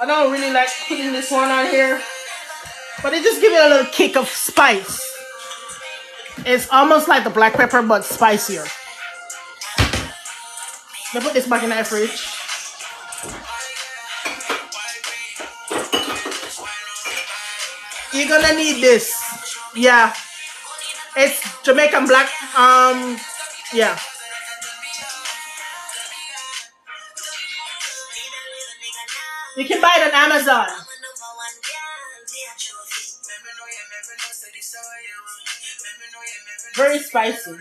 I don't really like putting this one on here, but it just gives it a little kick of spice. It's almost like the black pepper, but spicier. Let me put this back in the fridge. You're gonna need this. Yeah. It's Jamaican black. Yeah. You can buy it on Amazon. Very spicy.